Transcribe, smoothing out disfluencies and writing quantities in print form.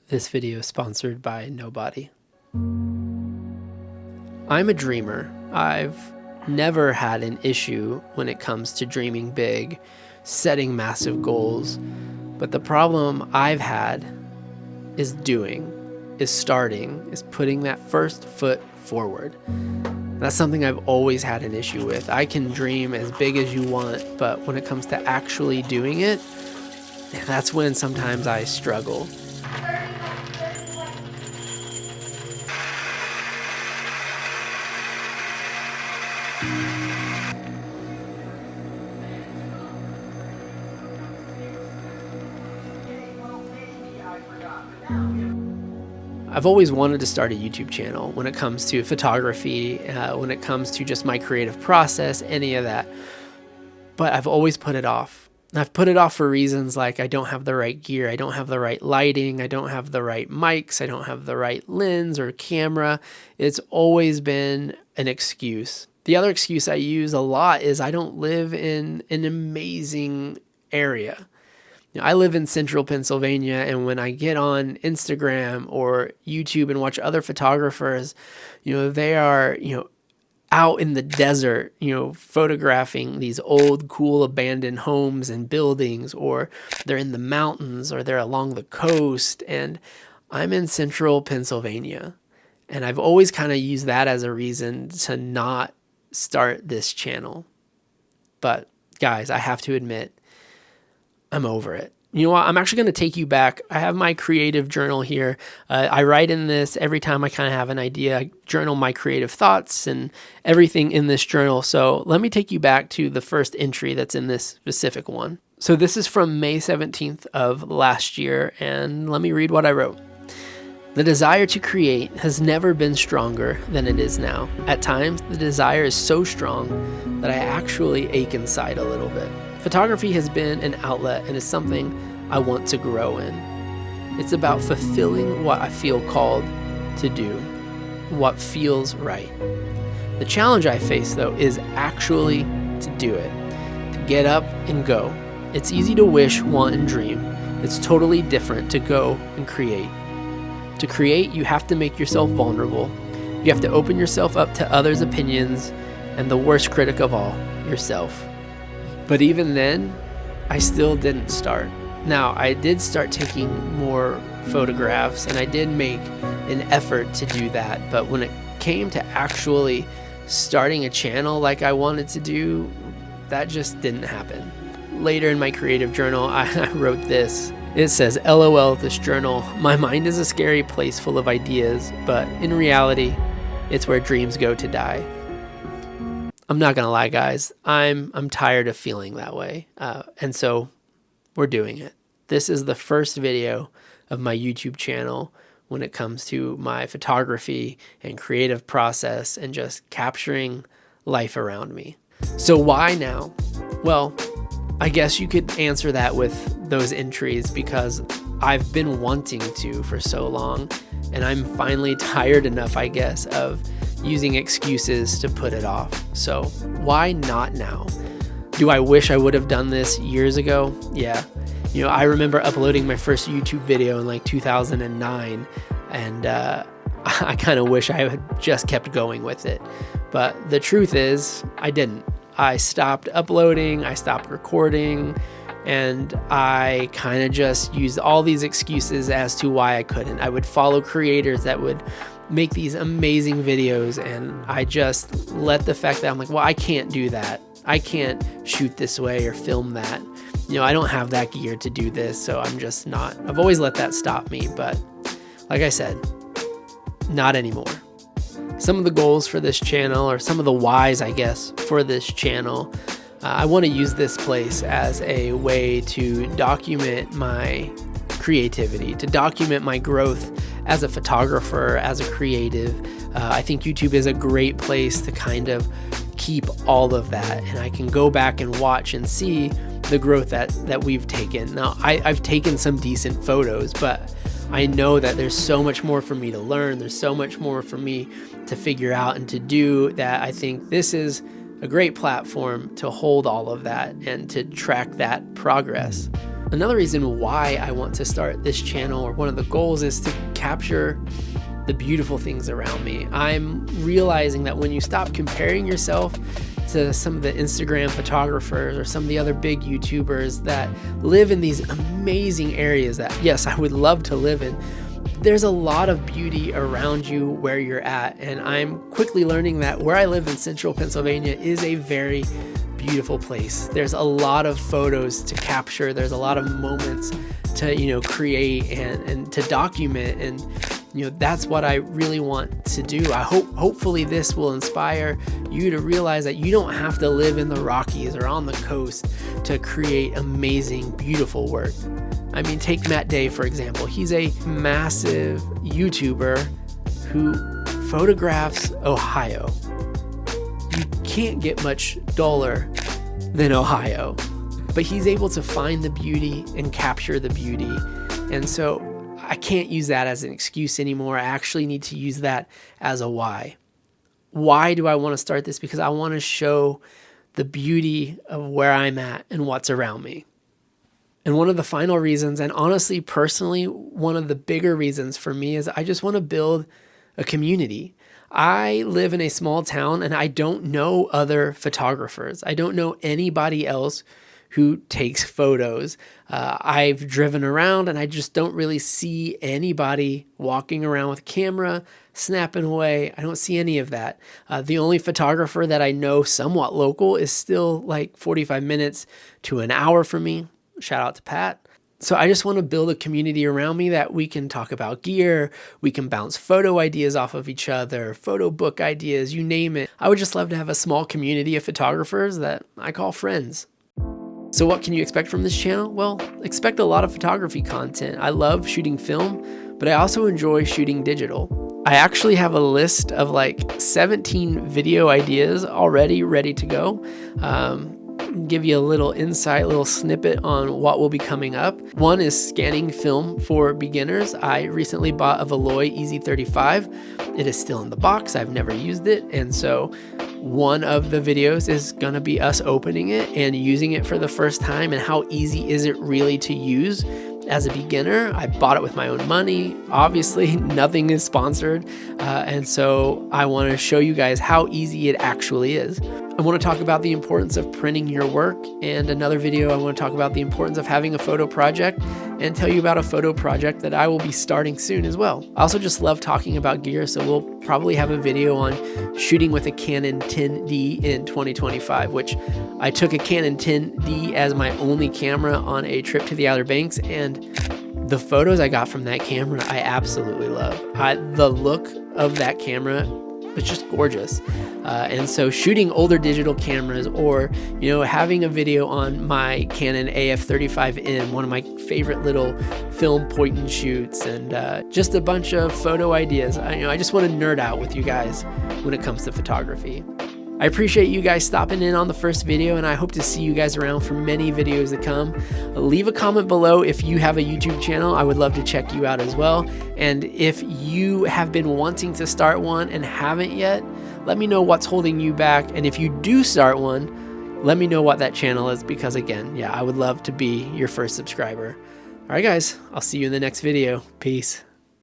This video is sponsored by nobody. I'm a dreamer. I've never had an issue when it comes to dreaming big, setting massive goals. But the problem I've had is starting, is putting that first foot forward. That's something I've always had an issue with. I can dream as big as you want, but when it comes to actually doing it, that's when sometimes I struggle. I've always wanted to start a YouTube channel when it comes to photography, when it comes to just my creative process, any of that. But I've always put it off. I've put it off for reasons like I don't have the right gear, I don't have the right lighting, I don't have the right mics, I don't have the right lens or camera. It's always been an excuse. The other excuse I use a lot is I don't live in an amazing area. I live in central Pennsylvania, and when I get on Instagram or YouTube and watch other photographers, they are, out in the desert, photographing these old, cool, abandoned homes and buildings, or they're in the mountains, or they're along the coast, and I'm in central Pennsylvania. And I've always kind of used that as a reason to not start this channel. But guys, I have to admit, I'm over it. You know what? I'm actually going to take you back. I have my creative journal here. I write in this every time I kind of have an idea. I journal my creative thoughts and everything in this journal. So let me take you back to the first entry that's in this specific one. So this is from May 17th of last year, and let me read what I wrote. The desire to create has never been stronger than it is now. At times, the desire is so strong that I actually ache inside a little bit. Photography has been an outlet and is something I want to grow in. It's about fulfilling what I feel called to do, what feels right. The challenge I face, though, is actually to do it, to get up and go. It's easy to wish, want, and dream. It's totally different to go and create. To create, you have to make yourself vulnerable. You have to open yourself up to others' opinions and the worst critic of all, yourself. But even then, I still didn't start. Now, I did start taking more photographs, and I did make an effort to do that. But when it came to actually starting a channel like I wanted to do, that just didn't happen. Later in my creative journal, I wrote this. It says, LOL, this journal. My mind is a scary place full of ideas, but in reality, it's where dreams go to die. I'm not gonna lie, guys. I'm tired of feeling that way, and so we're doing it. This is the first video of my YouTube channel when it comes to my photography and creative process and just capturing life around me. So why now? Well, I guess you could answer that with those entries because I've been wanting to for so long, and I'm finally tired enough, I guess, of using excuses to put it off. So why not now? Do I wish I would have done this years ago? Yeah. I remember uploading my first YouTube video in like 2009, and I kind of wish I had just kept going with it. But the truth is, I didn't. I stopped uploading, I stopped recording, and I kind of just used all these excuses as to why I couldn't. I would follow creators that would make these amazing videos, and I just let the fact that I'm like, well, I can't do that. I can't shoot this way or film that. I don't have that gear to do this, so I'm just not. I've always let that stop me, but like I said, not anymore. Some of the goals for this channel, or some of the whys, I guess, for this channel, I want to use this place as a way to document my creativity, to document my growth as a photographer, as a creative. I think YouTube is a great place to kind of keep all of that, and I can go back and watch and see the growth that we've taken. Now, I've taken some decent photos, but I know that there's so much more for me to learn. There's so much more for me to figure out and to do, that I think this is a great platform to hold all of that and to track that progress. Another reason why I want to start this channel, or one of the goals, is to capture the beautiful things around me. I'm realizing that when you stop comparing yourself to some of the Instagram photographers or some of the other big YouTubers that live in these amazing areas that, yes, I would love to live in, there's a lot of beauty around you where you're at. And I'm quickly learning that where I live in central Pennsylvania is a very beautiful place. There's a lot of photos to capture. There's a lot of moments to, create and to document. And, that's what I really want to do. Hopefully this will inspire you to realize that you don't have to live in the Rockies or on the coast to create amazing, beautiful work. I mean, take Matt Day, for example. He's a massive YouTuber who photographs Ohio. You can't get much duller than Ohio, but he's able to find the beauty and capture the beauty. And so I can't use that as an excuse anymore. I actually need to use that as a why. Why do I want to start this? Because I want to show the beauty of where I'm at and what's around me. And one of the final reasons, and honestly, personally, one of the bigger reasons for me, is I just want to build a community. I live in a small town and I don't know other photographers. I don't know anybody else who takes photos. I've driven around and I just don't really see anybody walking around with a camera, snapping away. I don't see any of that. The only photographer that I know somewhat local is still like 45 minutes to an hour from me. Shout out to Pat. So I just want to build a community around me that we can talk about gear, we can bounce photo ideas off of each other, photo book ideas, you name it. I would just love to have a small community of photographers that I call friends. So what can you expect from this channel? Well, expect a lot of photography content. I love shooting film, but I also enjoy shooting digital. I actually have a list of like 17 video ideas already ready to go. Give you a little insight, little snippet on what will be coming up. One is scanning film for beginners. I recently bought a Veloy EZ35. It is still in the box. I've never used it. And so one of the videos is going to be us opening it and using it for the first time, and how easy is it really to use as a beginner. I bought it with my own money. Obviously, nothing is sponsored. And so I want to show you guys how easy it actually is. I want to talk about the importance of printing your work. And another video, I want to talk about the importance of having a photo project and tell you about a photo project that I will be starting soon as well. I also just love talking about gear. So we'll probably have a video on shooting with a Canon 10D in 2025, which I took a Canon 10D as my only camera on a trip to the Outer Banks, and the photos I got from that camera, I absolutely love. The look of that camera, it's just gorgeous. And so shooting older digital cameras, or, having a video on my Canon AF35M, one of my favorite little film point and shoots, and just a bunch of photo ideas. I just want to nerd out with you guys when it comes to photography. I appreciate you guys stopping in on the first video, and I hope to see you guys around for many videos to come. Leave a comment below if you have a YouTube channel. I would love to check you out as well. And if you have been wanting to start one and haven't yet, let me know what's holding you back. And if you do start one, let me know what that channel is, because again, I would love to be your first subscriber. All right, guys, I'll see you in the next video. Peace.